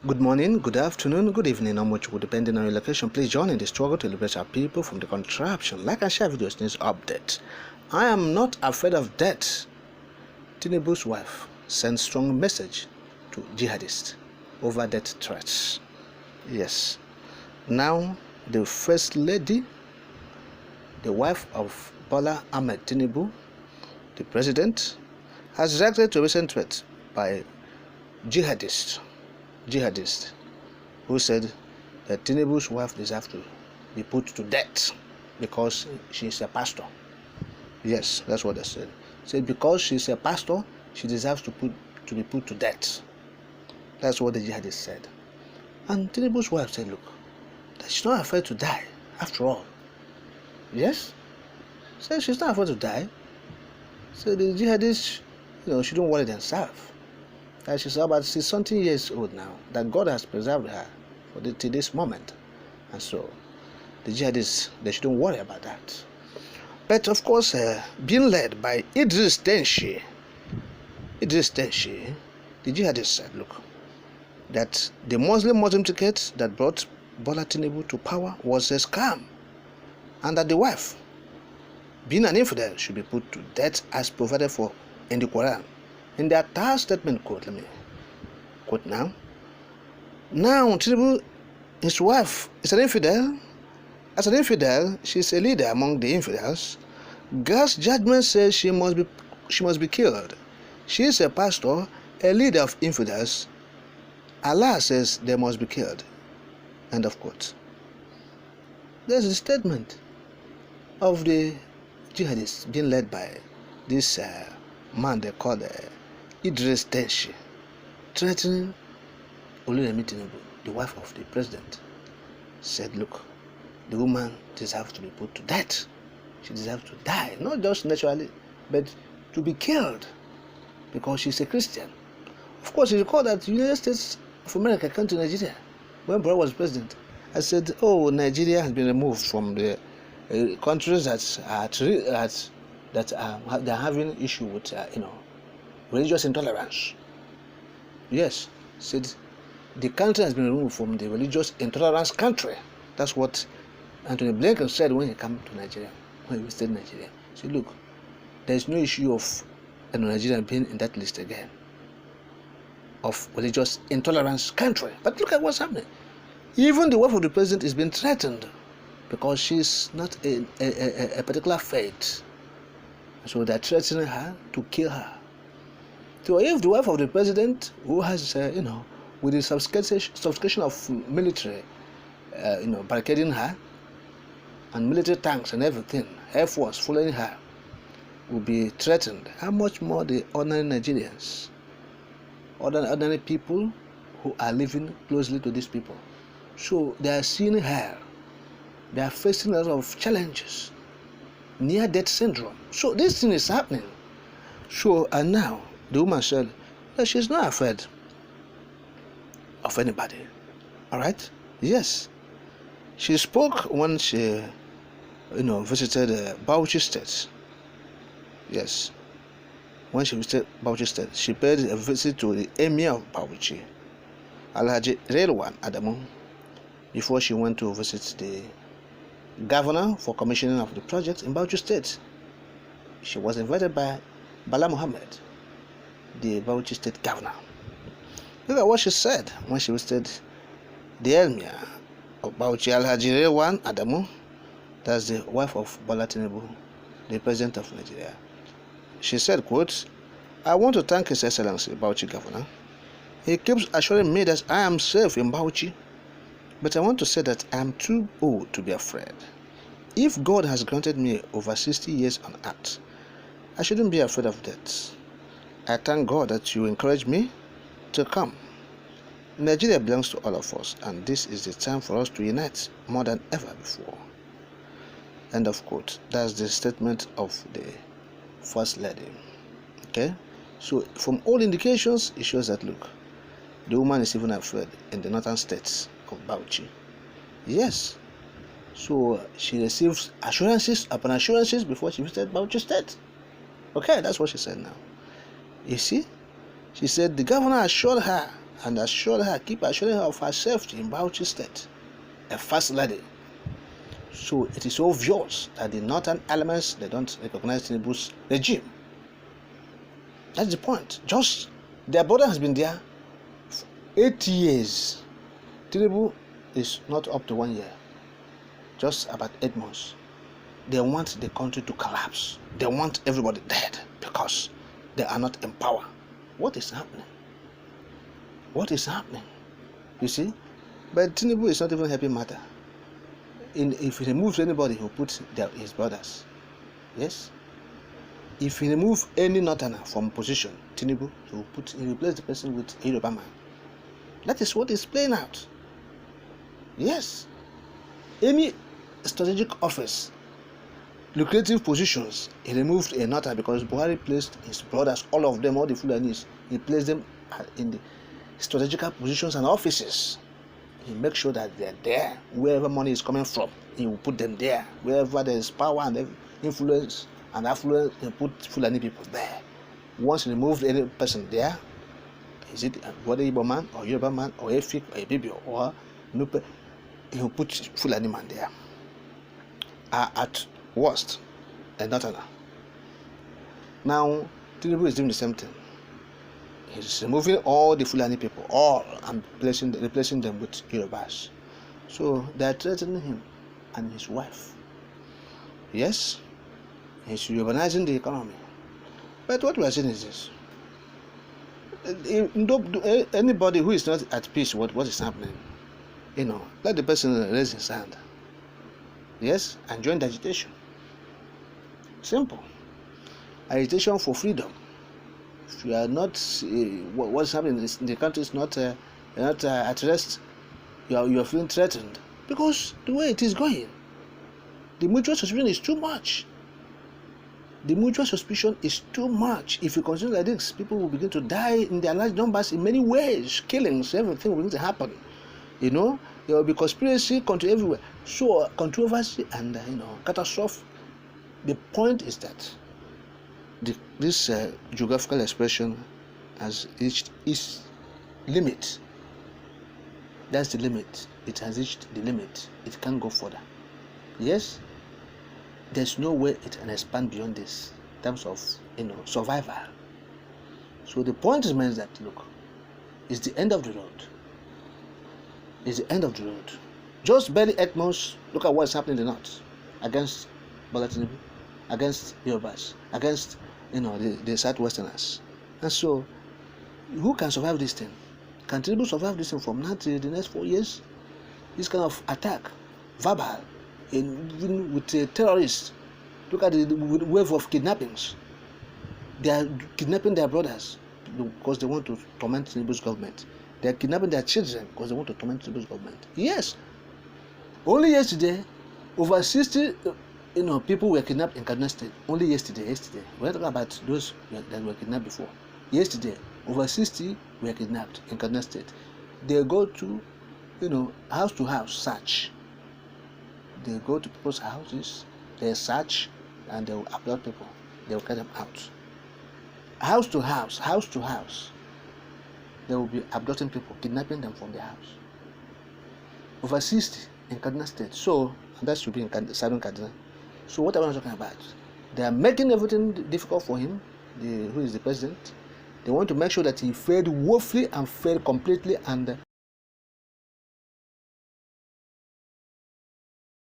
Good morning, good afternoon, good evening, on which will depending on your location. Please join in the struggle to liberate our people from the contraption. Like and share videos, news update. I am not afraid of death. Tinubu's wife sends strong message to jihadists over death threats. Yes. Now the first lady, the wife of Bola Ahmed Tinubu, the president, has reacted to a recent threat by jihadists who said that Tinubu's wife deserves to be put to death because she's a pastor. Yes, that's what they said. Said because she's a pastor, she deserves to be put to death. That's what the jihadists said. And Tinubu's wife said, look, that she's not afraid to die after all. Yes? Said she's not afraid to die. So the jihadists, shouldn't worry themselves. That she's about 60-something years old now, that God has preserved her till this moment. And so the jihadists, they shouldn't worry about that. But of course, being led by Idris Tenshi, the jihadists said, look, that the Muslim ticket that brought Bola Tinubu to power was a scam, and that the wife, being an infidel, should be put to death as provided for in the Quran. In their third statement, quote, let me quote now. Now, Tinubu, his wife, is an infidel. As an infidel, she is a leader among the infidels. God's judgment says she must be killed. She is a pastor, a leader of infidels. Allah says they must be killed. End of quote. There's a statement of the jihadists being led by this man they call Idris Tenshi, threatening Oluyemi Tinubu, the wife of the president. Said, look, the woman deserves to be put to death. She deserves to die, not just naturally, but to be killed because she's a Christian. Of course, you recall that the United States of America came to Nigeria when Buhari was president. I said, oh, Nigeria has been removed from the countries that they're having issue with, religious intolerance. Yes, said the country has been removed from the religious intolerance country. That's what Anthony Blinken said when he came to Nigeria, when he visited Nigeria. He said, look, there's no issue of Nigeria being in that list again of religious intolerance country. But look at what's happening. Even the wife of the president is being threatened because she's not a particular faith. So they're threatening her to kill her. So if the wife of the president, who has, with the sophistication of military, barricading her, and military tanks and everything, Air Force following her, will be threatened, how much more the ordinary Nigerians, ordinary people who are living closely to these people. So they are seeing her. They are facing a lot of challenges, near-death syndrome. So this thing is happening. So, and now, the woman said that she's not afraid of anybody. All right? Yes. She spoke when she, visited Bauchi State. Yes. When she visited Bauchi State, she paid a visit to the Emir of Bauchi, Alhaji Relwan Adamu, before she went to visit the governor for commissioning of the project in Bauchi State. She was invited by Bala Muhammad, the Bauchi State governor. Look at what she said when she visited the Emir of Bauchi, Alhaji Relwan Adamu. That's the wife of Bola Tinubu, the president of Nigeria. She said, quote, I want to thank His Excellency, Bauchi governor. He keeps assuring me that I am safe in Bauchi. But I want to say that I am too old to be afraid. If God has granted me over 60 years on earth, I shouldn't be afraid of death. I thank God that you encourage me to come. Nigeria belongs to all of us, and this is the time for us to unite more than ever before. End of quote. That's the statement of the First Lady. Okay? So, from all indications, it shows that, look, the woman is even afraid in the northern states of Bauchi. Yes. So she receives assurances upon assurances before she visited Bauchi State. Okay, that's what she said now. You see? She said the governor assured her and assured her, keep assuring her of her safety in Bauchi State, a first lady. So it is obvious that the northern elements, they don't recognize Tinubu's regime. That's the point. Just their border has been there for 8 years. Tinubu is not up to 1 year, just about 8 months. They want the country to collapse. They want everybody dead because they are not in power. What is happening? What is happening? You see? But Tinubu is not even helping matter. If he removes anybody, he'll put his brothers. Yes? If he removes any northerner from position, Tinubu, he'll replace the person with a Yoruba man. That is what is playing out. Yes. Any strategic office, lucrative positions, he removed a northerner because Buhari placed his brothers, all of them, all the Fulanis, he placed them in the strategical positions and offices. He makes sure that they're there. Wherever money is coming from, he will put them there. Wherever there is power and influence and affluence, he put Fulani people there. Once he removed any person there, is it whether Igbo man or Yoruba man or Efik or Ibibio or Nupe, he will put Fulani man there. At worst, a northerner. Now, Tinubu is doing the same thing. He's removing all the Fulani people, all, and replacing them with Yorubas. So they are threatening him and his wife. Yes, he's urbanizing the economy. But what we are saying is this: anybody who is not at peace with what is happening, let the person raise his hand. Yes, and join the agitation. Simple. Agitation for freedom. If you are not, what's happening in the country is not at rest, you are feeling threatened because the way it is going, the mutual suspicion is too much. The mutual suspicion is too much. If you continue like this, people will begin to die in their large numbers in many ways. Killings, everything will begin to happen. There will be conspiracy everywhere. So controversy and catastrophe. The point is that this geographical expression has reached its limit. That's the limit. It has reached the limit. It can't go further. Yes, there's no way it can expand beyond this in terms of survival. So the point remains that look, it's the end of the road. It's the end of the road. Just barely 8 months. Look at what's happening in the north against Bola Tinubu, against Yorubas, against the Southwesterners. And so, who can survive this thing? Can Tinubu survive this thing from now to the next 4 years? This kind of attack, verbal, even with terrorists. Look at the wave of kidnappings. They are kidnapping their brothers because they want to torment Tinubu's government. They are kidnapping their children because they want to torment Tinubu's government. Yes. Only yesterday, over 60 people were kidnapped in Kaduna State. Only yesterday. We're talking about those that were kidnapped before. Yesterday, over 60 were kidnapped in Kaduna State. They go to, house to house search. They go to people's houses, they search, and they will abduct people. They will get them out. House to house. They will be abducting people, kidnapping them from their house. Over 60 in Kaduna State. So, that should be in Southern Kaduna. So what am I talking about? They are making everything difficult for him, who is the president. They want to make sure that he failed woefully and failed completely, and